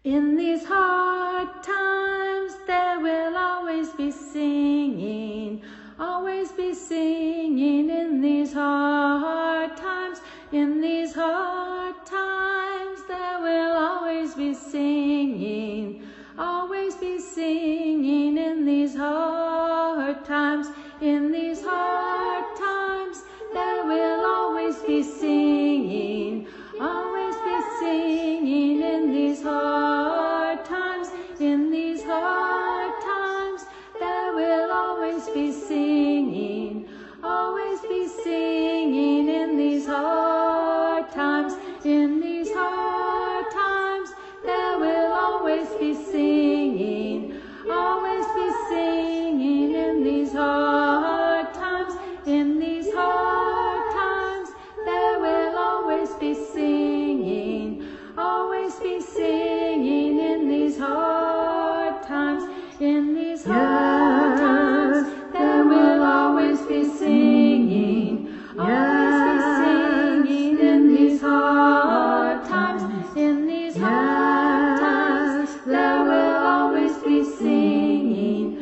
In these hard times there will always be singing in these hard times. In these hard times there will always be singing in these hard times. In these hard times there will always be singing in these hard times. In these hard times there will always be singing in these hard times. In these hard times there will always be singing in these hard times. In these hard times there will always be singing in these hard times. In these hard times there will always be singing in these hard times. In these hard times there will always be singing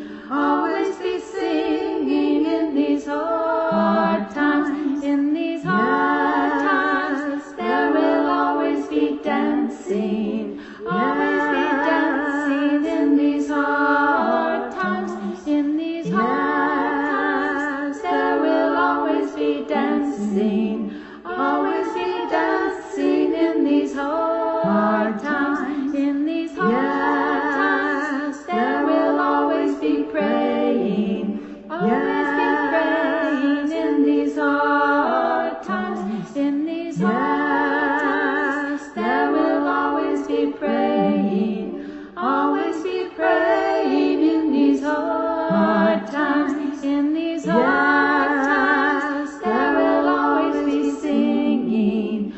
in these hard times. In these hard times there will always be dancing in these hard times. In these hard times there will always be dancing in these hard times. In these hard times there will always be praying in these hard times. In these hard times there will always be praying in these hard times. In these hard times there will always be singing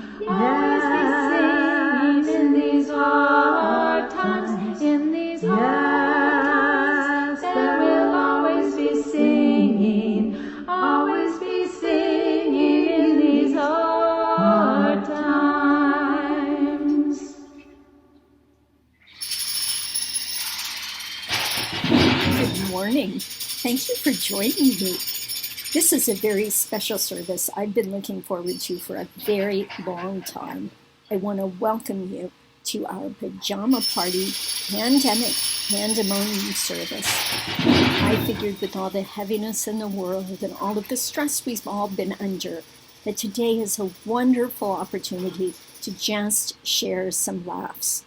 in these hard times. In these hard times there will always be singing in these hard times. Good morning. Thank you for joining me. This is a very special service I've been looking forward to for a very long time. I want to welcome you to our pajama party Pandemic Pandemonium service. I figured with all the heaviness in the world and all of the stress we've all been under, that today is a wonderful opportunity to just share some laughs.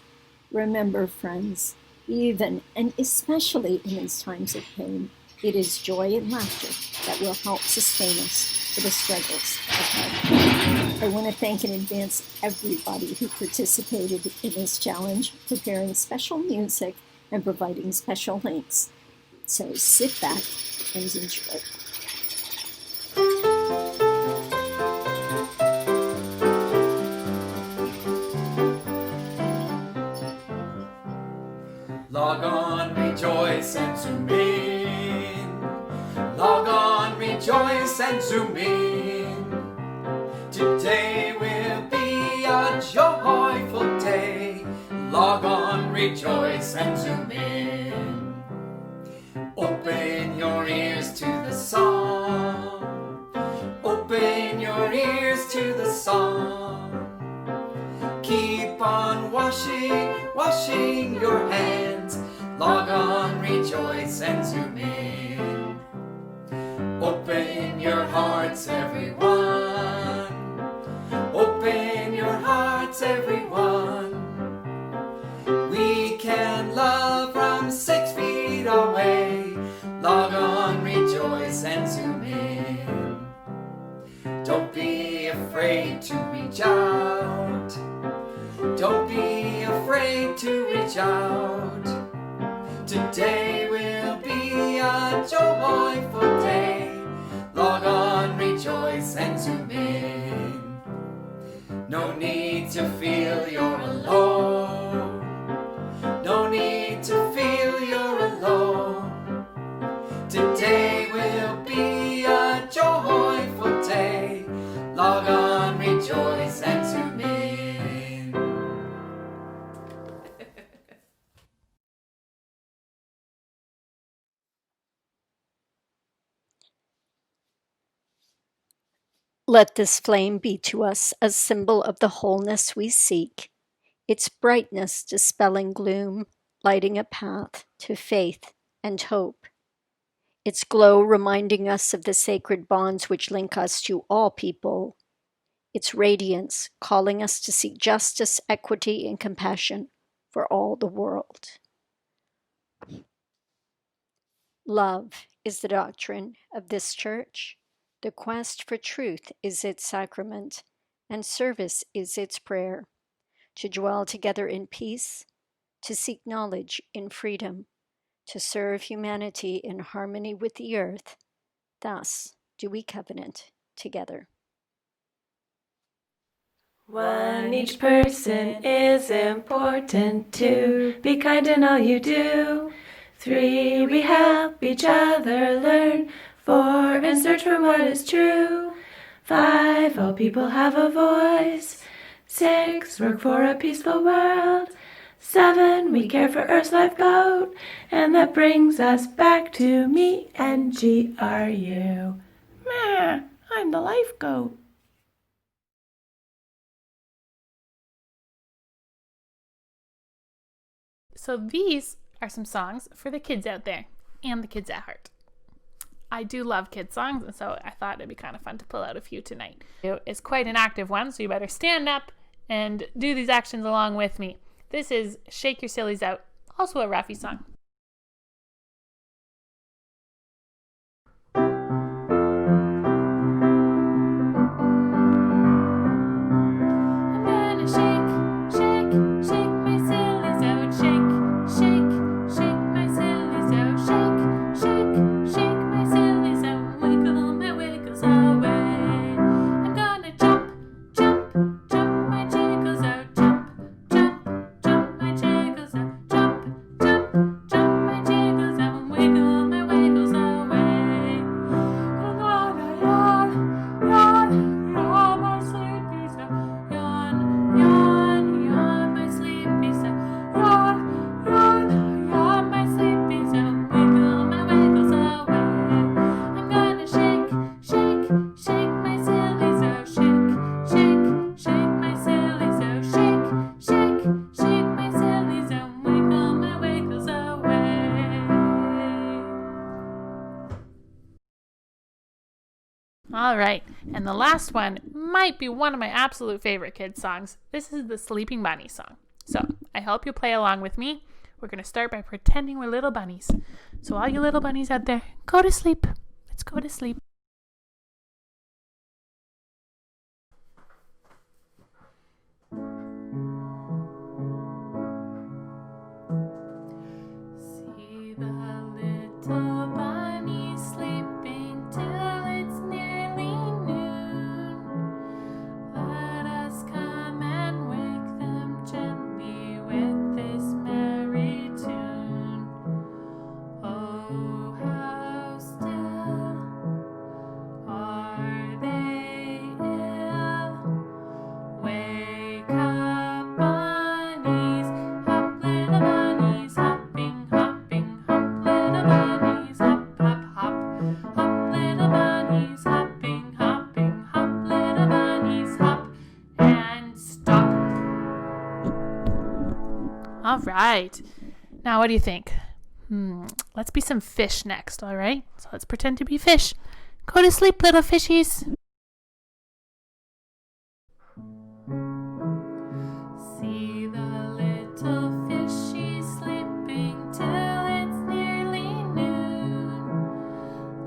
Remember, friends, even and especially in these times of pain, it is joy and laughter that will help sustain us for the struggles ahead. I want to thank in advance everybody who participated in this challenge, preparing special music and providing special links. So sit back and enjoy. Log on, rejoice and zoom in. Log on, rejoice and zoom in. Today will be a joyful day. Log on, rejoice and zoom in. Open your ears to the song. Open your ears to the song. Keep on washing your hands. Log on, rejoice and zoom in. Open your hearts, everyone. Open your hearts, everyone. We can love from 6 feet away. Log on, rejoice and zoom in. Don't be afraid to reach out. Don't be afraid to reach out. Today will be a joyful day. Log on, rejoice and zoom in. No need to feel you're alone. No need to feel you're alone. Today will be a joyful day. Log on, rejoice and zoom in. Let this flame be to us a symbol of the wholeness we seek, its brightness dispelling gloom, lighting a path to faith and hope. Its glow reminding us of the sacred bonds which link us to all people. Its radiance calling us to seek justice, equity, and compassion for all the world. Love is the doctrine of this church. The quest for truth is its sacrament, and service is its prayer. To dwell together in peace, to seek knowledge in freedom, to serve humanity in harmony with the earth. Thus do we covenant together. One, each person is important. Two, be kind in all you do. Three, we help each other learn. Four, and search for what is true. Five, all people have a voice. Six, work for a peaceful world. Seven, we care for Earth's lifeboat. And that brings us back to me and GRU. Meh, I'm the lifegoat. So these are some songs for the kids out there and the kids at heart. I do love kids songs, and so I thought it'd be kind of fun to pull out a few tonight. It's quite an active one, so you better stand up and do these actions along with me. This is Shake Your Sillies Out, also a Raffy song. All right, and the last one might be one of my absolute favorite kids songs. This is the Sleeping Bunny song. So I hope you play along with me. We're going to start by pretending we're little bunnies. So all you little bunnies out there, go to sleep. Let's go to sleep. See the little bunny sleeping till it's nearly noon. Let us come and wake them gently with this merry tune. Oh, how still are they ill? Wake up, bunnies, hop, little bunnies, hopping, hopping, hop, little bunnies, hop, hop, hop, hop, little bunnies, hopping, hopping, hop, little bunnies, hop, and stop. All right. Now, what do you think? Let's be some fish next, all right? So let's pretend to be fish. Go to sleep, little fishies. See the little fishy sleeping till it's nearly noon.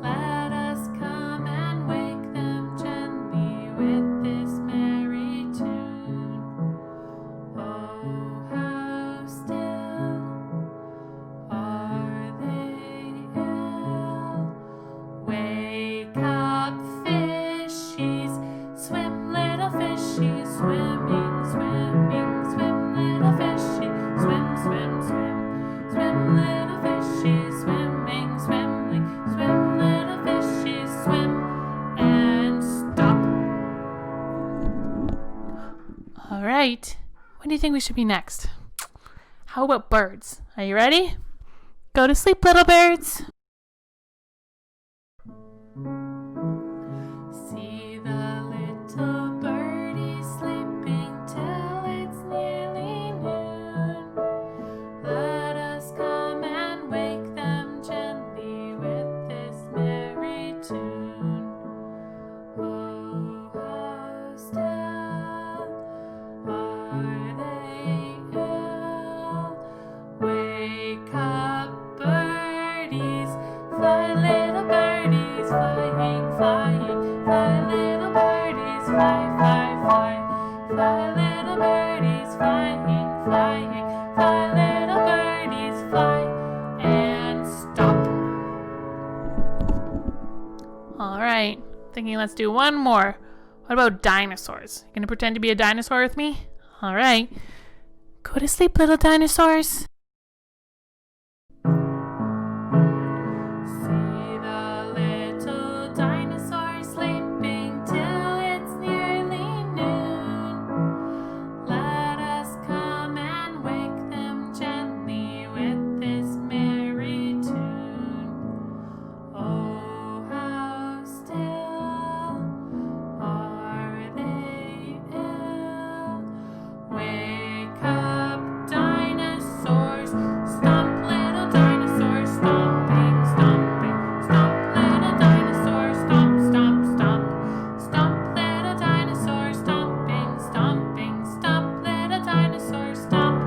Let us come and wake them gently with this merry tune. Oh, how still are they ill? Wake up, fishies, swim, little fishies, swimming, swimming, swim, little fishy, swim, swim, swim, swim, little fishies, swimming, swimming, swim, little fishies, swim, and stop. All right, what do you think we should be next? How about birds? Are you ready? Go to sleep, little birds. See the me. Let's do one more. What about dinosaurs? You gonna pretend to be a dinosaur with me? All right. Go to sleep, little dinosaurs. See the little dinosaur sleeping till it's nearly noon. Let us come and wake them gently with this merry tune. Oh, how still are they ill? Wake up, dinosaurs, stomp, little dinosaurs, stomping, stomping, stomp, little dinosaurs, stomp, stomp, stomp, stomp, little dinosaurs, stomping, stomping, stomp, little dinosaurs, stomp,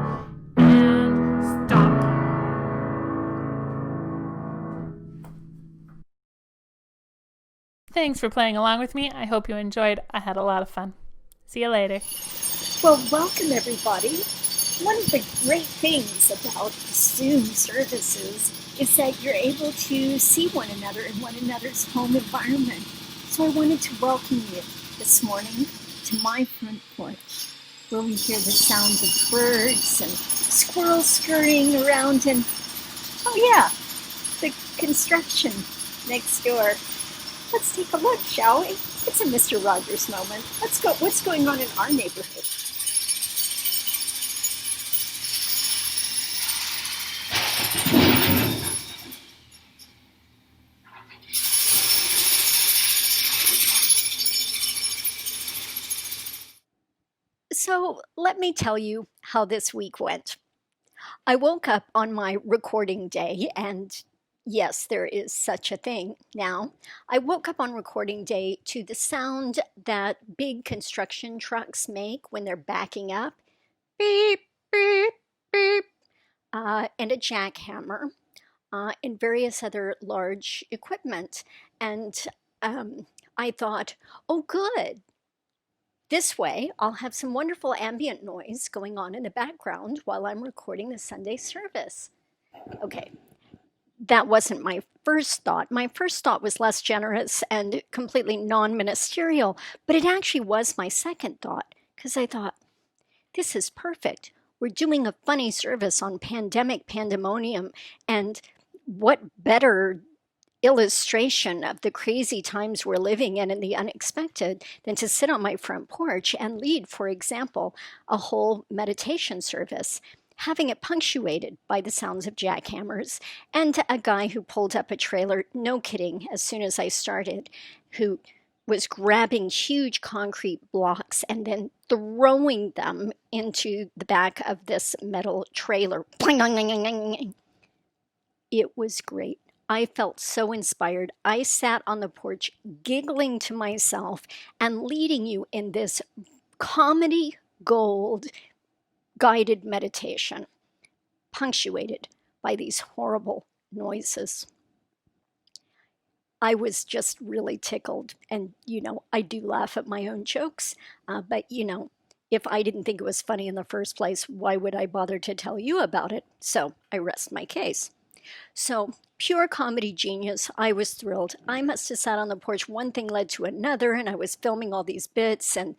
and stomp. Thanks for playing along with me. I hope you enjoyed. I had a lot of fun. See you later. Well, welcome everybody. One of the great things about Zoom services is that you're able to see one another in one another's home environment. So I wanted to welcome you this morning to my front porch, where we hear the sounds of birds and squirrels scurrying around and, oh yeah, the construction next door. Let's take a look, shall we? It's a Mr. Rogers moment. Let's go. What's going on in our neighborhood? So let me tell you how this week went. I woke up on my recording day, and yes, there is such a thing now. I woke up on recording day to the sound that big construction trucks make when they're backing up. Beep, beep, beep. And a jackhammer, and various other large equipment. And I thought, oh, good. This way, I'll have some wonderful ambient noise going on in the background while I'm recording the Sunday service. Okay, that wasn't my first thought. My first thought was less generous and completely non-ministerial, but it actually was my second thought, because I thought, this is perfect. We're doing a funny service on Pandemic Pandemonium, and what better illustration of the crazy times we're living in and the unexpected than to sit on my front porch and lead, for example, a whole meditation service, having it punctuated by the sounds of jackhammers and a guy who pulled up a trailer, no kidding, as soon as I started, who was grabbing huge concrete blocks and then throwing them into the back of this metal trailer. It was great. I felt so inspired. I sat on the porch giggling to myself and leading you in this comedy gold guided meditation, punctuated by these horrible noises. I was just really tickled. And, I do laugh at my own jokes, but, if I didn't think it was funny in the first place, why would I bother to tell you about it? So I rest my case. So, pure comedy genius. I was thrilled. I must have sat on the porch. One thing led to another, and I was filming all these bits and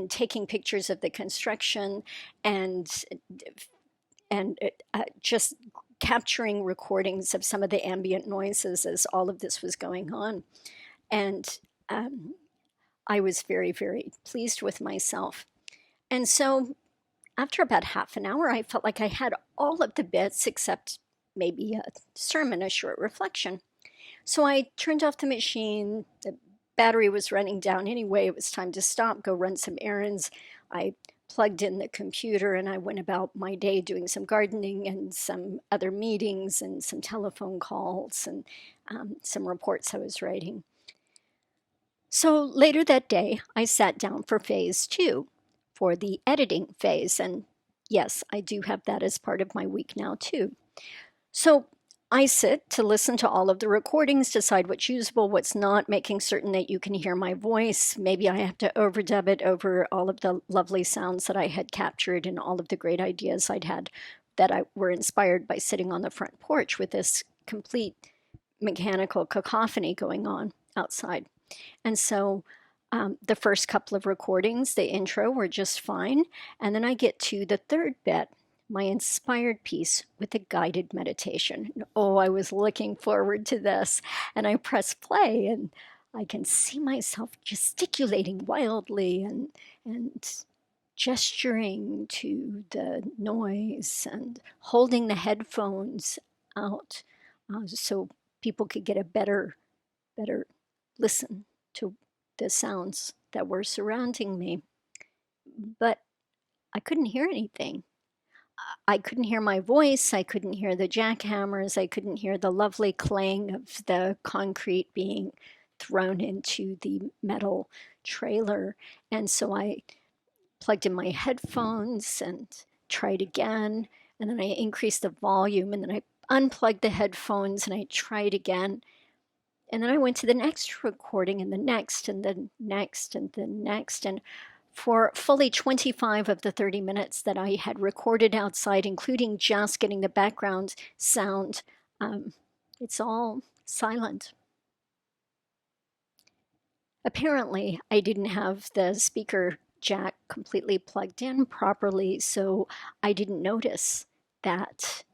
taking pictures of the construction and just capturing recordings of some of the ambient noises as all of this was going on. And I was very, very pleased with myself. And so, after about half an hour, I felt like I had all of the bits except maybe a sermon, a short reflection. So I turned off the machine. The battery was running down anyway. It was time to stop, go run some errands. I plugged in the computer and I went about my day doing some gardening and some other meetings and some telephone calls and some reports I was writing. So later that day, I sat down for phase 2, for the editing phase. And yes, I do have that as part of my week now too. So I sit to listen to all of the recordings, decide what's usable, what's not, making certain that you can hear my voice. Maybe I have to overdub it over all of the lovely sounds that I had captured and all of the great ideas I'd had that were inspired by sitting on the front porch with this complete mechanical cacophony going on outside. And so the first couple of recordings, the intro, were just fine. And then I get to the third bit, my inspired piece with a guided meditation. Oh, I was looking forward to this. And I press play, and I can see myself gesticulating wildly and gesturing to the noise and holding the headphones out so people could get a better listen to the sounds that were surrounding me. But I couldn't hear anything. I couldn't hear my voice. I couldn't hear the jackhammers. I couldn't hear the lovely clang of the concrete being thrown into the metal trailer. And so I plugged in my headphones and tried again. And then I increased the volume, and then I unplugged the headphones and I tried again. And then I went to the next recording and the next and the next and the next. And for fully 25 of the 30 minutes that I had recorded outside, including just getting the background sound, it's all silent. Apparently, I didn't have the speaker jack completely plugged in properly, so I didn't notice that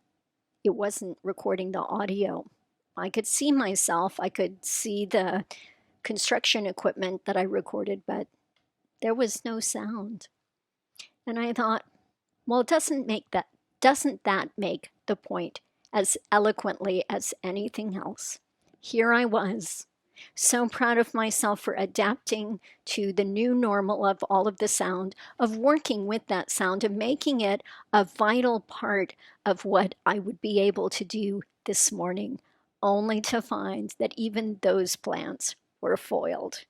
it wasn't recording the audio. I could see myself, I could see the construction equipment that I recorded, but there was no sound. And I thought, well, doesn't that make the point as eloquently as anything else? Here I was, so proud of myself for adapting to the new normal of all of the sound, of working with that sound, and making it a vital part of what I would be able to do this morning, only to find that even those plans were foiled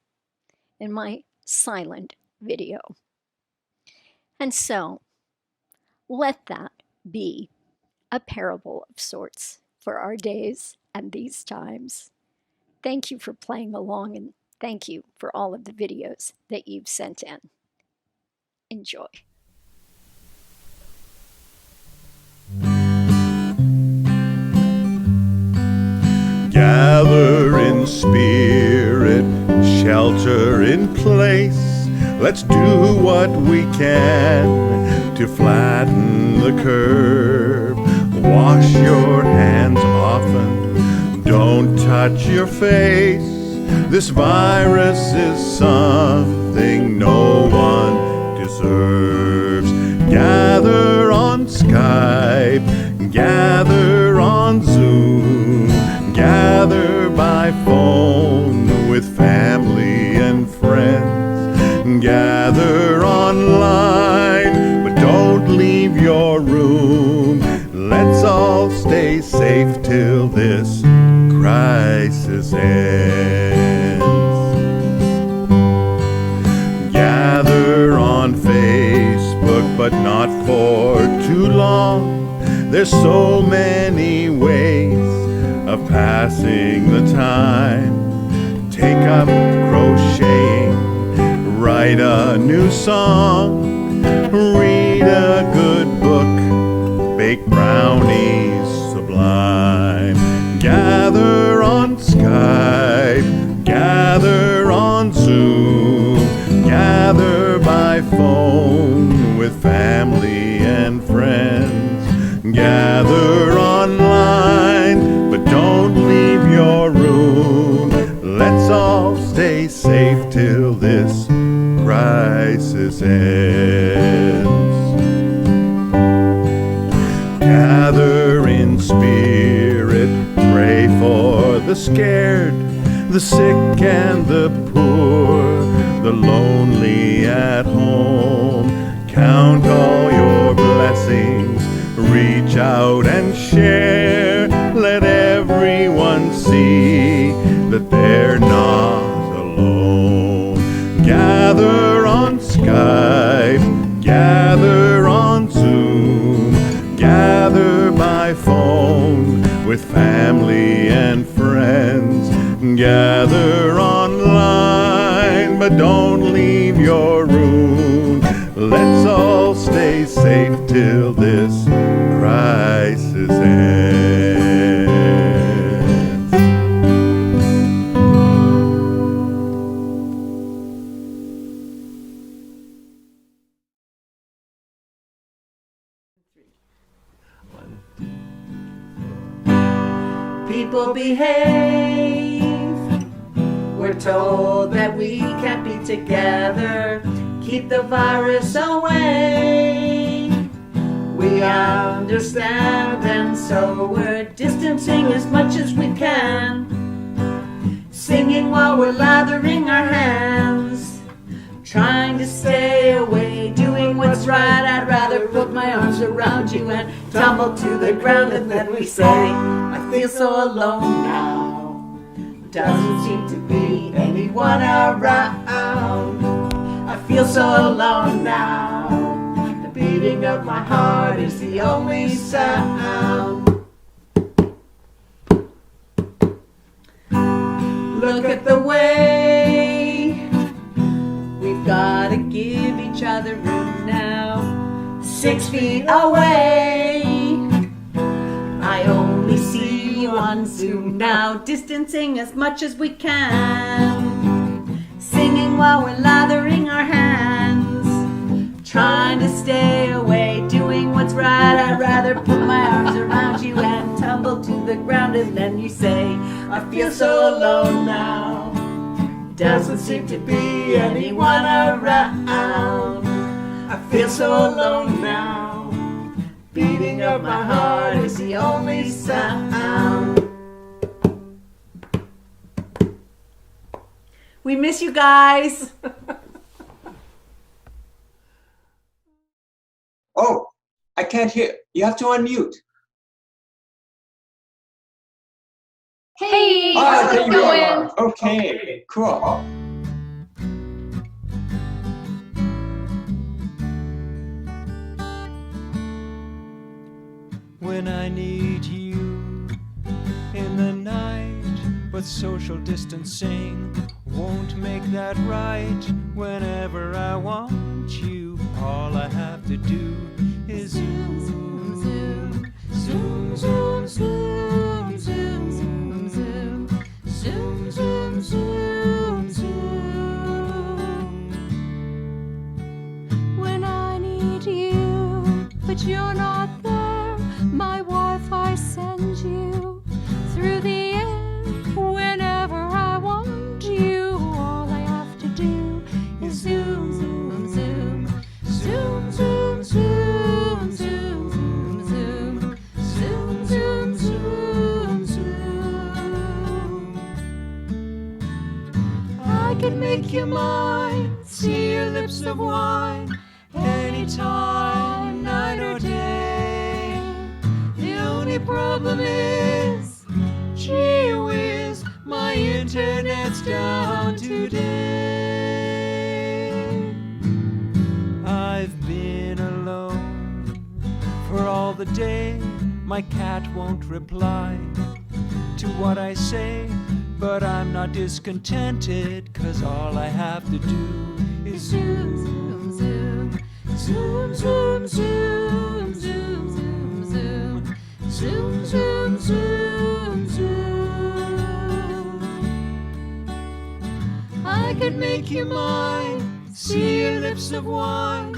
in my silent video. And so, let that be a parable of sorts for our days and these times. Thank you for playing along, and thank you for all of the videos that you've sent in. Enjoy. Gather in spirit, shelter in place. Let's do what we can to flatten the curve. Wash your hands often, don't touch your face. This virus is something no one deserves. Gather on Skype, gather on Zoom, gather by phone with family and friends. Gather online, but don't leave your room. Let's all stay safe till this crisis ends. Gather on Facebook, but not for too long. There's so many ways of passing the time. Take up crocheting, write a new song, read a good book, bake brownies sublime. Gather on Skype, gather on Zoom, gather by phone with family and friends. Gather online, but don't leave your room. Let's all stay safe till this crisis ends. Gather in spirit, pray for the scared, the sick and the poor, the lonely at home. Count all your blessings, reach out and share. Let everyone see that they're not alone. Gather on Skype, gather on Zoom, gather by phone with family and friends. Gather online, but don't leave your room. Let's all stay safe till this crisis ends. people behave. We're told that we can't be together, keep the virus away. We understand, and so we're distancing as much as we can, singing while we're lathering our hands, trying to stay away, doing what's right. I'd rather put my arms around you and tumble to the ground, and then we say, I feel so alone now. Doesn't seem to be anyone around. I feel so alone now. The beating of my heart is the only sound. Look at the way we've gotta give each other room now. 6 feet away, I only see you on Zoom now, distancing as much as we can, singing while we're lathering our hands, trying to stay away, doing what's right. I'd rather put my arms around you and tumble to the ground, and then you say, I feel so alone now. Doesn't seem to be anyone around. I feel so alone now. Beating of my heart is the only sound. We miss you guys. Oh, I can't hear. You have to unmute. Hey, Ah, how's there it you going? are. Okay, cool. When I need you in the night, but social distancing won't make that right. Whenever I want you, all I have to do is zoom, zoom, zoom, zoom, zoom, zoom, zoom, zoom, zoom, zoom, zoom, zoom, zoom. When I need you, but you're not there, my Wi-Fi sends you through the air. Whenever I want you, all I have to do is zoom, zoom, zoom, zoom, zoom, zoom, zoom, zoom, zoom, zoom, zoom, zoom. I could make you mine, see your lips of wine, anytime, night or day. The only problem is, gee whiz, my internet's down today. I've been alone for all the day. My cat won't reply to what I say, but I'm not discontented, 'cause all I have to do is zoom, zoom, zoom, zoom, zoom, zoom, zoom, zoom, zoom, zoom, zoom, zoom, zoom. I could make you mine, see your lips of wine,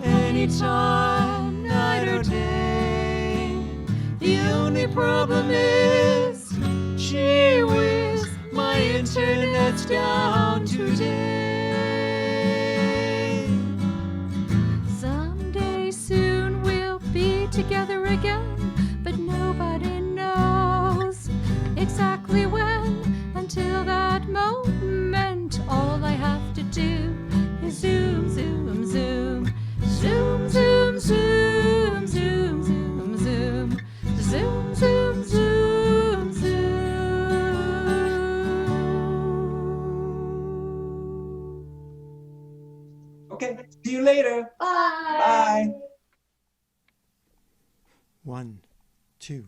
anytime, night or day. The only problem is, gee whiz, my internet's down today. Someday soon we'll be together again, but nobody knows exactly when. Until that moment, all I have to do is zoom, zoom, zoom, zoom, zoom, zoom, zoom, zoom, zoom, zoom, zoom, zoom, zoom. Okay, see you later. Bye. 1, 2,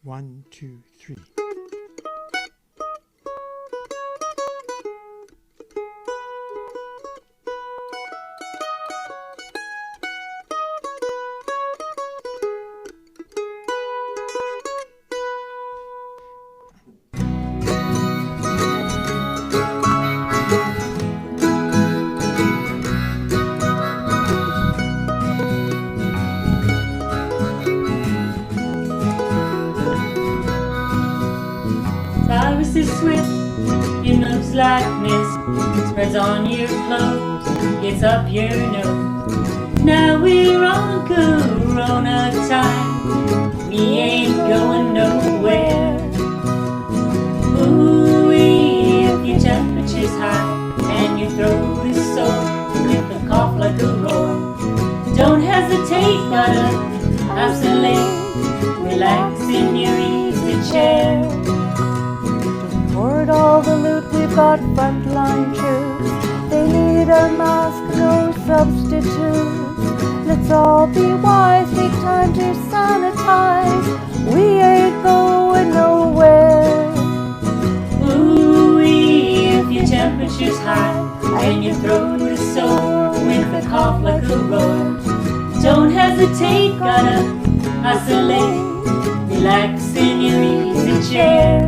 1, 2, 3. swift, it moves like mist, spreads on your clothes, gets up your nose. Now we're on Corona time, we ain't going nowhere. Ooh-wee, if your temperature's high and your throat is sore with a cough like a roar, don't hesitate, gotta isolate, relax in your easy chair. Toward all the loot, we've got frontline troops. They need a mask, no substitute. Let's all be wise, take time to sanitize. We ain't going nowhere. Ooh-wee, if your temperature's high and your throat is sore with a cough like a roar, don't hesitate, gotta isolate, relax in your easy chair.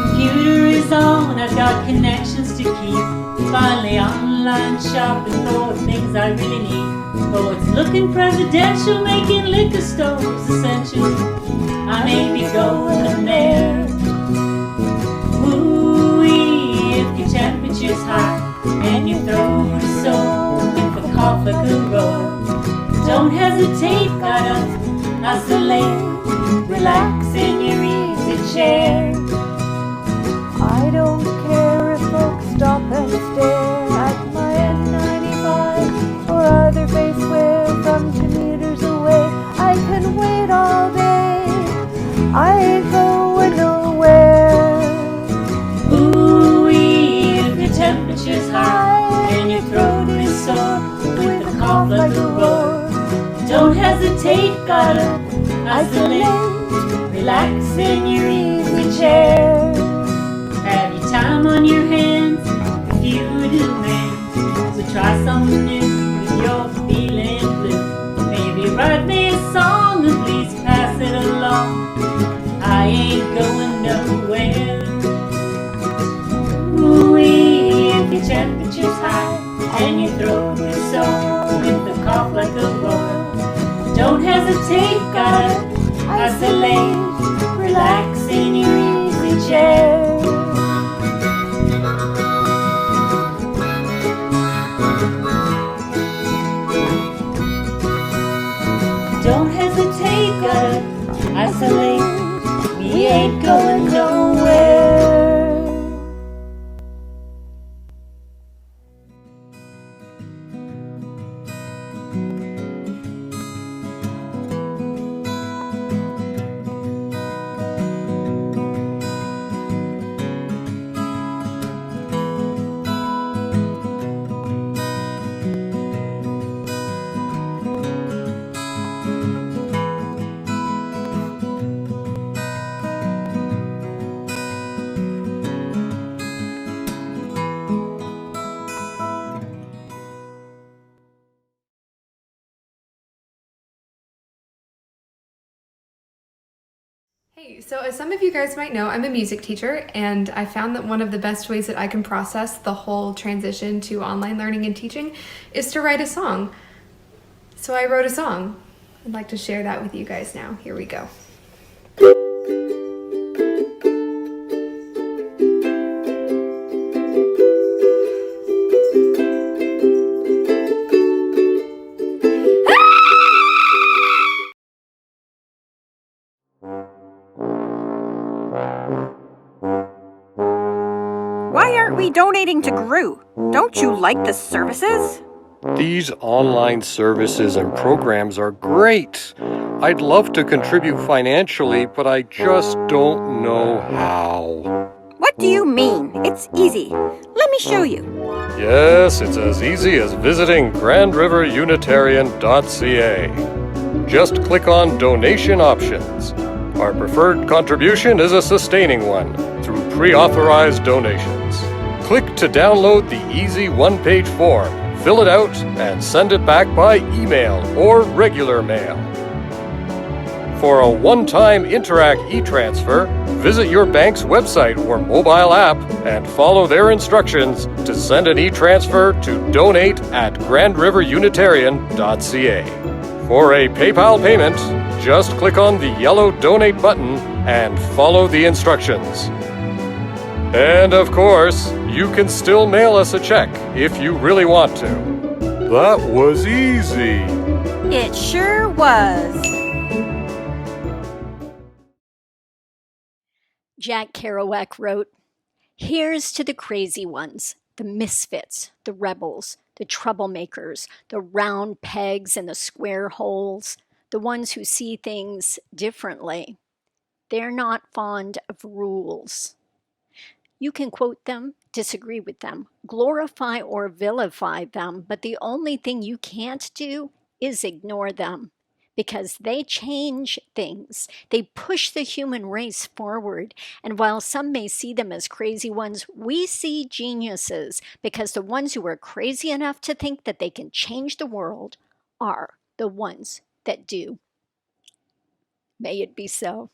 Computer is on, I've got connections to keep. Finally online shopping for things I really need. Oh, it's looking presidential, making liquor stores essential. I may be going there. Ooh-wee, if your temperature's high and your throat is sore with a cough like a roar, don't hesitate, gotta isolate, relax in your easy chair. I don't care if folks stop and stare at my N95 or other face wear from 2 meters away. I can wait all day, I ain't going nowhere. Ooh-wee, if your temperature's high and your throat is sore with a cough like a roar, don't hesitate, gotta isolate, relax in your easy chair. Have your time on your hands if you do, man. So try something new if you're feeling blue. Maybe write me a song and please pass it along. I ain't going nowhere. Ooh-wee, if your temperature's high and your throat is sore with a cough like a roar, don't hesitate, gotta isolate, relax in your easy chair. Don't hesitate, gotta isolate, we ain't going nowhere. Hey, so as some of you guys might know, I'm a music teacher, and I found that one of the best ways that I can process the whole transition to online learning and teaching is to write a song. So I wrote a song. I'd like to share that with you guys now. Here we go. Why aren't we donating to GRU? Don't you like the services? These online services and programs are great. I'd love to contribute financially, but I just don't know how. What do you mean? It's easy. Let me show you. Yes, it's as easy as visiting grandriverunitarian.ca. Just click on Donation Options. Our preferred contribution is a sustaining one through pre-authorized donations. Click to download the easy one-page form, fill it out, and send it back by email or regular mail. For a one-time Interac e-transfer, visit your bank's website or mobile app and follow their instructions to send an e-transfer to donate@grandriverunitarian.ca. For a PayPal payment, just click on the yellow Donate button and follow the instructions. And of course, you can still mail us a check if you really want to. That was easy. It sure was. Jack Kerouac wrote, "Here's to the crazy ones, the misfits, the rebels, the troublemakers, the round pegs and the square holes, the ones who see things differently. They're not fond of rules." You can quote them, disagree with them, glorify or vilify them, but the only thing you can't do is ignore them. Because they change things. They push the human race forward. And while some may see them as crazy ones, we see geniuses, because the ones who are crazy enough to think that they can change the world are the ones that do. May it be so.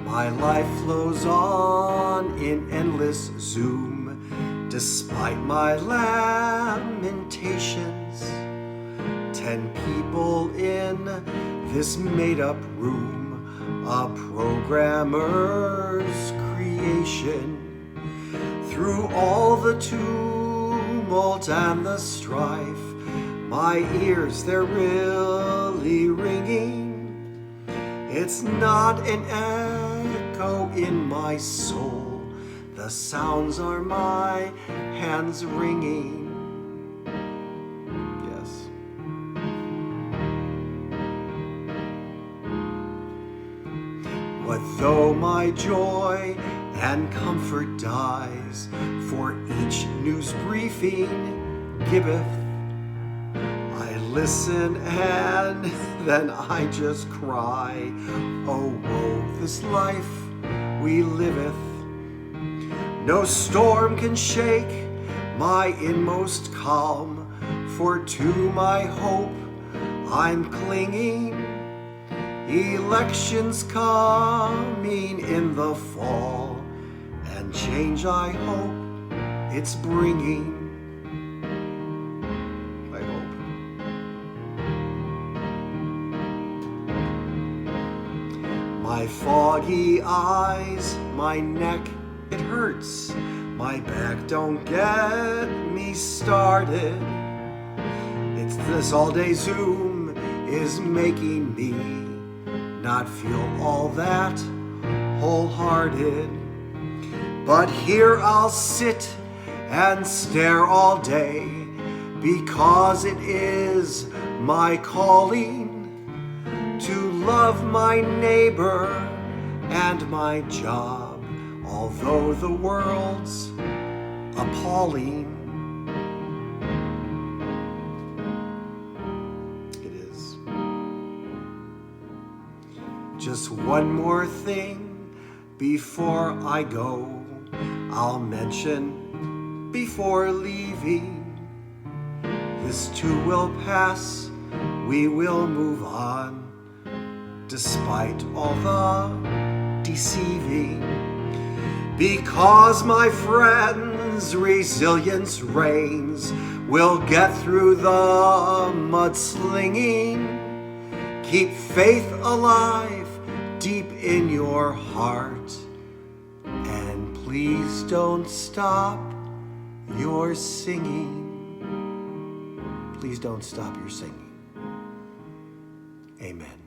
My life flows on in endless zoom, despite my lamentations. 10 people in this made-up room, a programmer's creation. Through all the tumult and the strife, my ears, they're really ringing. It's not an echo in my soul. The sounds are my hands ringing. Yes. What though my joy and comfort dies, for each news briefing giveth, I listen and then I just cry, oh woe this life we liveth. No storm can shake my inmost calm, for to my hope I'm clinging. Elections coming in the fall, and change I hope it's bringing. My foggy eyes, my neck, it hurts. My back, don't get me started. It's this all-day Zoom is making me not feel all that wholehearted. But here I'll sit and stare all day, because it is my calling to love my neighbor and my job, although the world's appalling. It is. Just one more thing before I go, I'll mention before leaving. This too will pass, we will move on, despite all the deceiving. Because my friends, resilience reigns, we'll get through the mudslinging. Keep faith alive deep in your heart, and please don't stop your singing. Please don't stop your singing. Amen.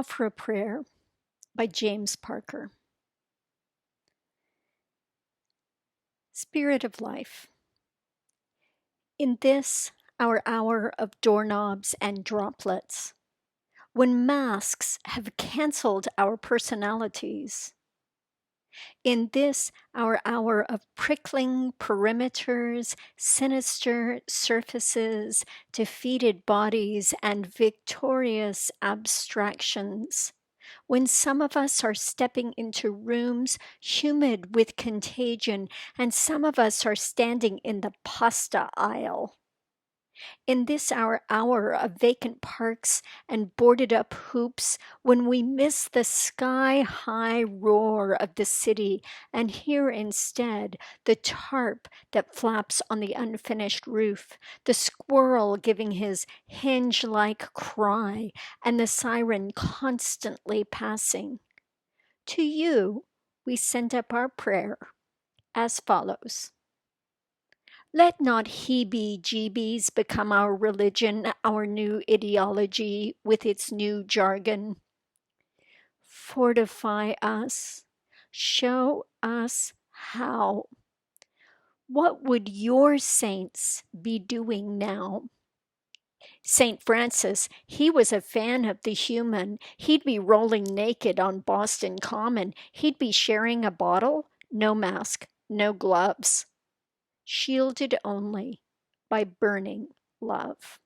offer a prayer by James Parker. Spirit of life, in this our hour of doorknobs and droplets, when masks have canceled our personalities, in this our hour of prickling perimeters, sinister surfaces, defeated bodies, and victorious abstractions, when some of us are stepping into rooms humid with contagion, and some of us are standing in the pasta aisle. In this our hour of vacant parks and boarded up hoops, when we miss the sky-high roar of the city and hear instead the tarp that flaps on the unfinished roof, the squirrel giving his hinge-like cry, and the siren constantly passing. To you we send up our prayer as follows. Let not heebie-jeebies become our religion, our new ideology with its new jargon. Fortify us. Show us how. What would your saints be doing now? St. Francis, he was a fan of the human. He'd be rolling naked on Boston Common. He'd be sharing a bottle, no mask, no gloves. Shielded only by burning love.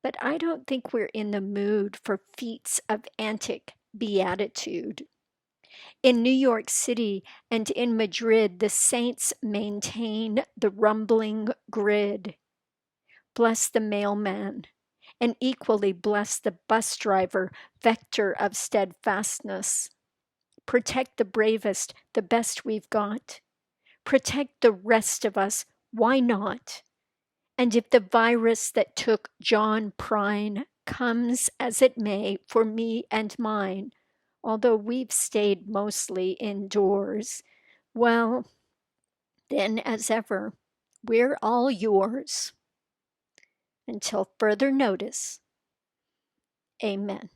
But I don't think we're in the mood for feats of antic beatitude. In New York City and in Madrid, the saints maintain the rumbling grid. Bless the mailman, and equally bless the bus driver, vector of steadfastness. Protect the bravest, the best we've got. Protect the rest of us, why not? And if the virus that took John Prine comes as it may for me and mine, although we've stayed mostly indoors, well, then as ever, we're all yours. Until further notice, amen.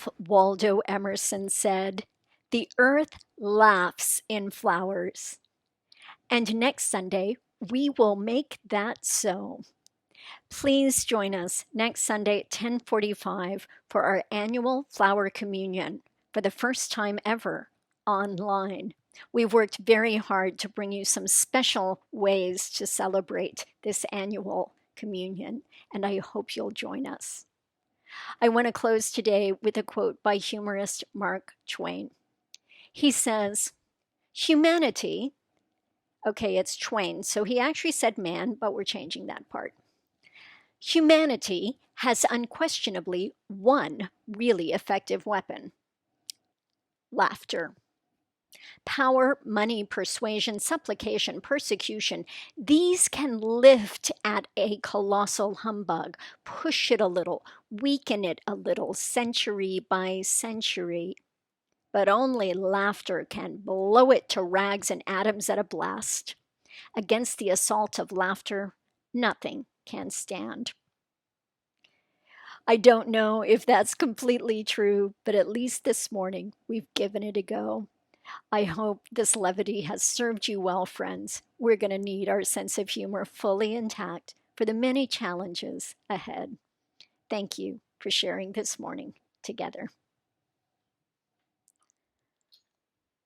Ralph Waldo Emerson said, "The earth laughs in flowers." And next Sunday, we will make that so. Please join us next Sunday at 10:45 for our annual Flower Communion for the first time ever online. We've worked very hard to bring you some special ways to celebrate this annual communion, and I hope you'll join us. I want to close today with a quote by humorist Mark Twain. He says, "Humanity," okay, it's Twain, so he actually said man, but we're changing that part. "Humanity has unquestionably one really effective weapon: laughter. Power, money, persuasion, supplication, persecution, these can lift at a colossal humbug, push it a little, weaken it a little, century by century. But only laughter can blow it to rags and atoms at a blast. Against the assault of laughter, nothing can stand." I don't know if that's completely true, but at least this morning we've given it a go. I hope this levity has served you well, friends. We're going to need our sense of humor fully intact for the many challenges ahead. Thank you for sharing this morning together.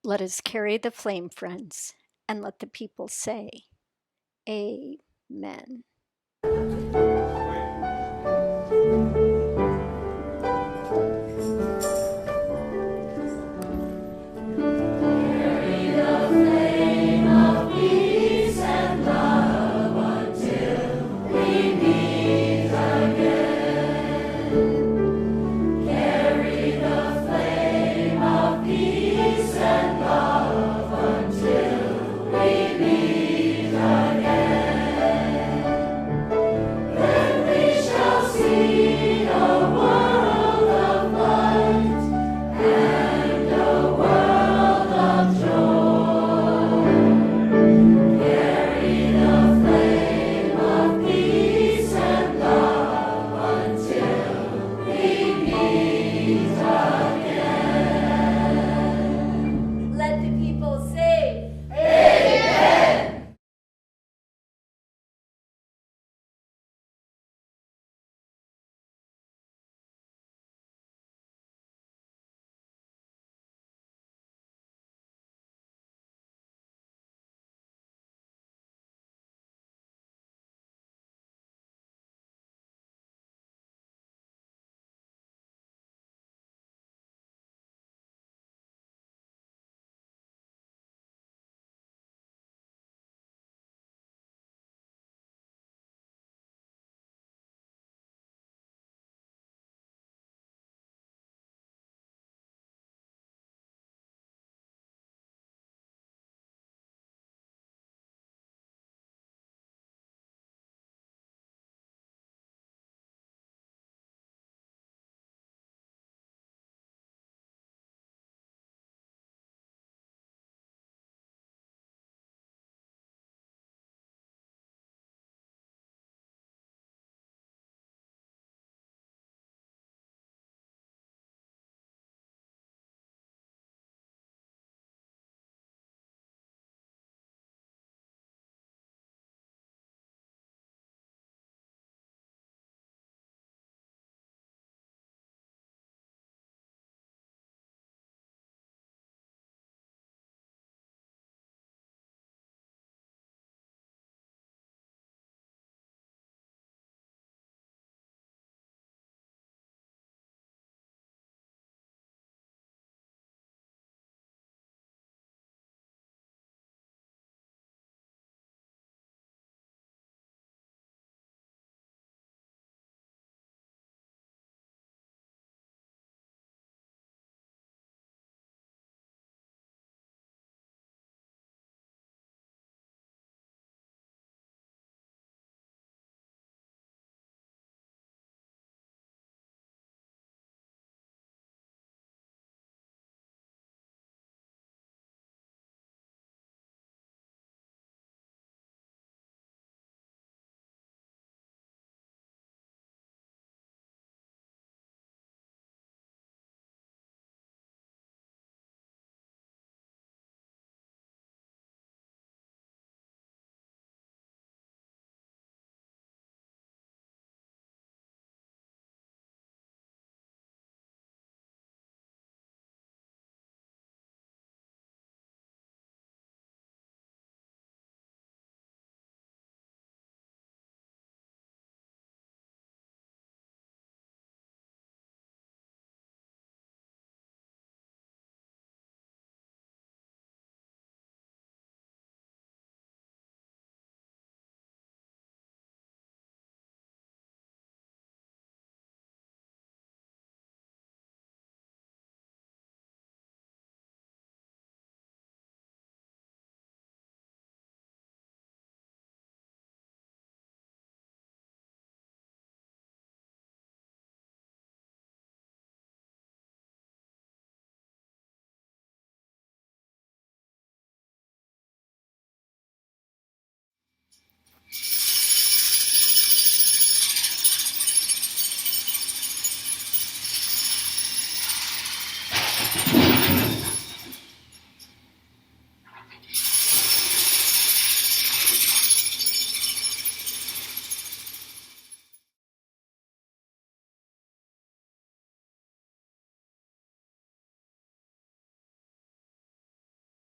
Let us carry the flame, friends, and let the people say, Amen.